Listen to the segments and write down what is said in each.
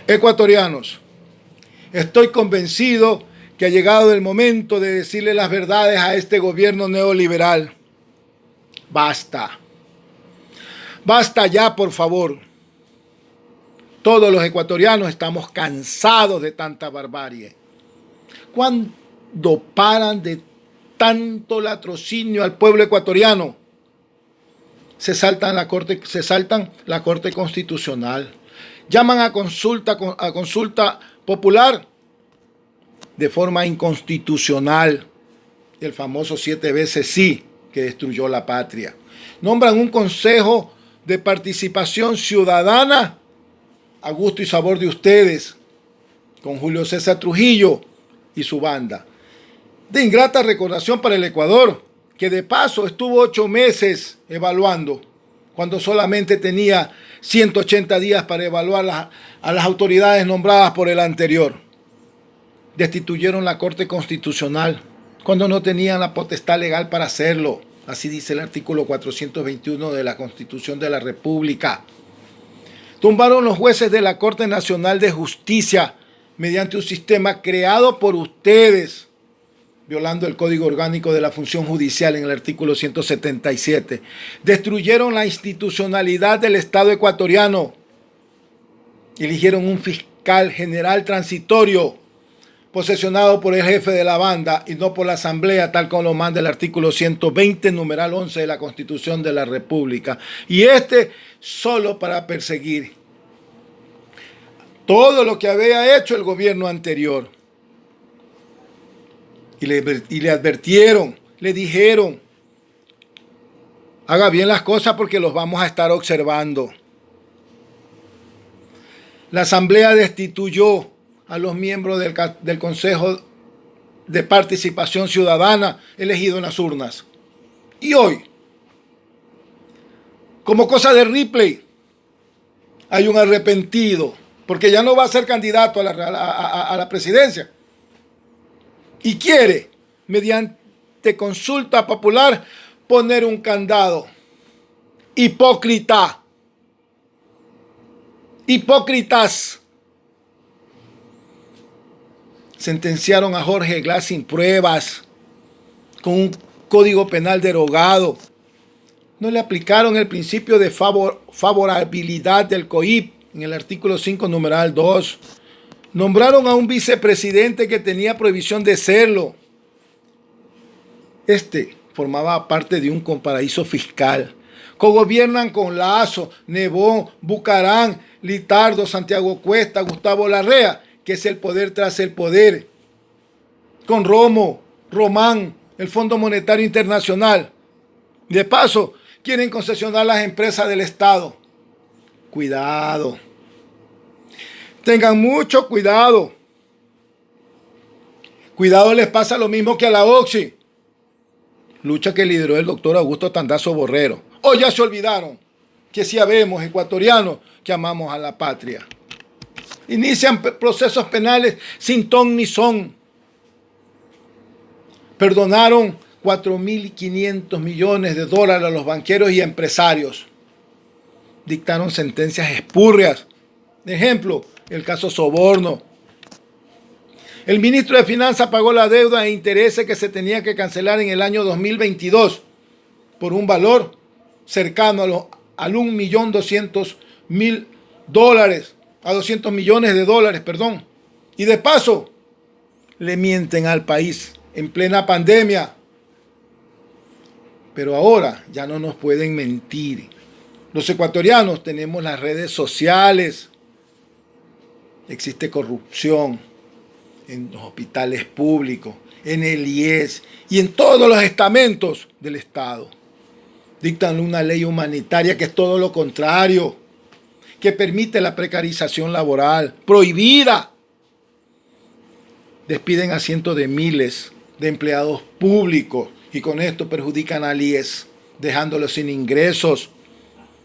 Ecuatorianos, estoy convencido que ha llegado el momento de decirle las verdades a este gobierno neoliberal. Basta. Basta ya, por favor. Todos los ecuatorianos estamos cansados de tanta barbarie. ¿Cuándo paran de tanto latrocinio al pueblo ecuatoriano? Se saltan la Corte Constitucional. Llaman a consulta popular de forma inconstitucional. El famoso 7 veces sí que destruyó la patria. Nombran un consejo de participación ciudadana a gusto y sabor de ustedes, con Julio César Trujillo y su banda. De ingrata recordación para el Ecuador, que de paso estuvo 8 meses evaluando, cuando solamente tenía 180 días para evaluar a las autoridades nombradas por el anterior. Destituyeron la Corte Constitucional cuando no tenían la potestad legal para hacerlo. Así dice el artículo 421 de la Constitución de la República. Tumbaron los jueces de la Corte Nacional de Justicia mediante un sistema creado por ustedes, violando el Código Orgánico de la Función Judicial en el artículo 177. Destruyeron la institucionalidad del Estado ecuatoriano. Eligieron un fiscal general transitorio, posesionado por el jefe de la banda y no por la Asamblea, tal como lo manda el artículo 120, numeral 11 de la Constitución de la República. Y solo para perseguir todo lo que había hecho el gobierno anterior. Y le advirtieron, le dijeron, haga bien las cosas porque los vamos a estar observando. La Asamblea destituyó a los miembros del Consejo de Participación Ciudadana elegido en las urnas. Y hoy, como cosa de Ripley, hay un arrepentido, porque ya no va a ser candidato a la presidencia. Y quiere, mediante consulta popular, poner un candado. Hipócrita. Hipócritas. Sentenciaron a Jorge Glass sin pruebas, con un código penal derogado. No le aplicaron el principio de favorabilidad del COIP en el artículo 5, numeral 2. Nombraron a un vicepresidente que tenía prohibición de serlo. Formaba parte de un paraíso fiscal. Cogobiernan con Lazo, Nebón, Bucarán, Litardo, Santiago Cuesta, Gustavo Larrea, que es el poder tras el poder. Con Román, el Fondo Monetario Internacional. De paso, quieren concesionar las empresas del Estado. Cuidado. Tengan mucho cuidado. Cuidado, les pasa lo mismo que a la Oxy. Lucha que lideró el doctor Augusto Tandazo Borrero. O ya se olvidaron que sí habemos ecuatorianos que amamos a la patria. Inician procesos penales sin ton ni son. Perdonaron 4.500 millones de dólares a los banqueros y empresarios. Dictaron sentencias espúreas. Ejemplo, el caso Soborno. El ministro de Finanzas pagó la deuda e intereses que se tenía que cancelar en el año 2022 por un valor cercano al 1.200.000 dólares, a 200 millones de dólares, perdón. Y de paso, le mienten al país en plena pandemia. Pero ahora ya no nos pueden mentir. Los ecuatorianos tenemos las redes sociales. Existe corrupción en los hospitales públicos, en el IES y en todos los estamentos del Estado. Dictan una ley humanitaria que es todo lo contrario, que permite la precarización laboral, prohibida. Despiden a cientos de miles de empleados públicos y con esto perjudican al IES, dejándolos sin ingresos.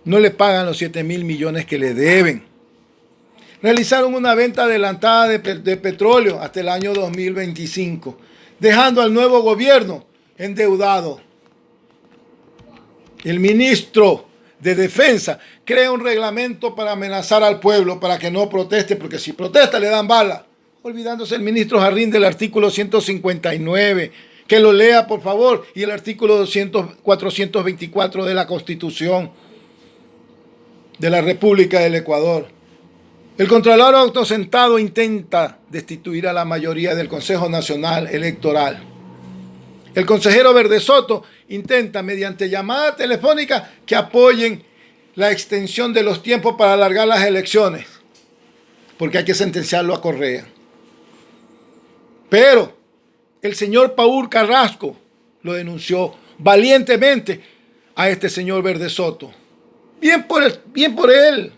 No le pagan los 7.000 millones que le deben. Realizaron una venta adelantada de petróleo hasta el año 2025, dejando al nuevo gobierno endeudado. El ministro de Defensa crea un reglamento para amenazar al pueblo para que no proteste, porque si protesta le dan bala. Olvidándose el ministro Jarrín del artículo 159, que lo lea por favor, y el artículo 424 de la Constitución de la República del Ecuador. El Contralor autosentado intenta destituir a la mayoría del Consejo Nacional Electoral. El consejero Verde Soto intenta, mediante llamada telefónica, que apoyen la extensión de los tiempos para alargar las elecciones, porque hay que sentenciarlo a Correa. Pero el señor Paul Carrasco lo denunció valientemente a este señor Verde Soto. Bien por él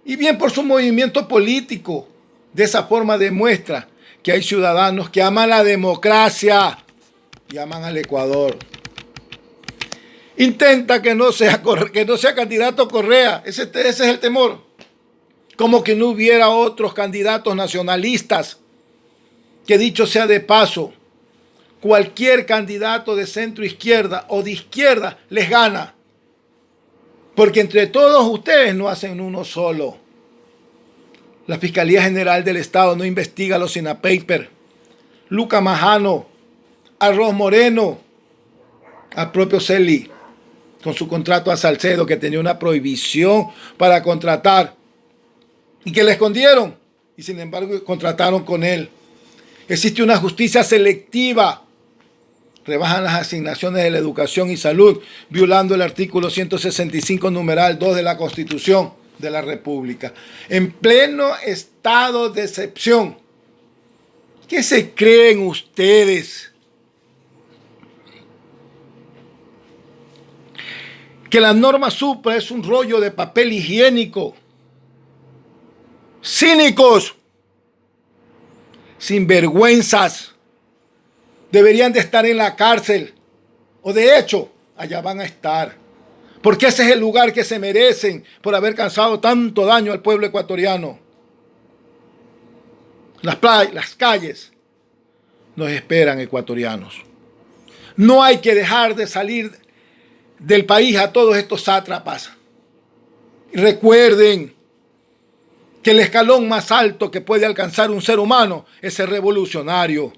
y bien por su movimiento político. De esa forma demuestra que hay ciudadanos que aman la democracia y aman al Ecuador. Intenta que no sea candidato Correa. Ese es el temor. Como que no hubiera otros candidatos nacionalistas. Que dicho sea de paso, cualquier candidato de centro izquierda o de izquierda les gana. Porque entre todos ustedes no hacen uno solo. La Fiscalía General del Estado no investiga los Sinapaper. Luca Majano, Arroz Moreno, al propio Celi, con su contrato a Salcedo, que tenía una prohibición para contratar y que le escondieron y sin embargo contrataron con él. Existe una justicia selectiva. Rebajan las asignaciones de la educación y salud, violando el artículo 165, numeral 2 de la Constitución de la República. En pleno estado de excepción. ¿Qué se creen ustedes? Que la norma supra es un rollo de papel higiénico. Cínicos. Sinvergüenzas. Deberían de estar en la cárcel. O de hecho, allá van a estar. Porque ese es el lugar que se merecen por haber causado tanto daño al pueblo ecuatoriano. Las calles nos esperan, ecuatorianos. No hay que dejar de salir del país a todos estos sátrapas. Y recuerden que el escalón más alto que puede alcanzar un ser humano es ser revolucionario.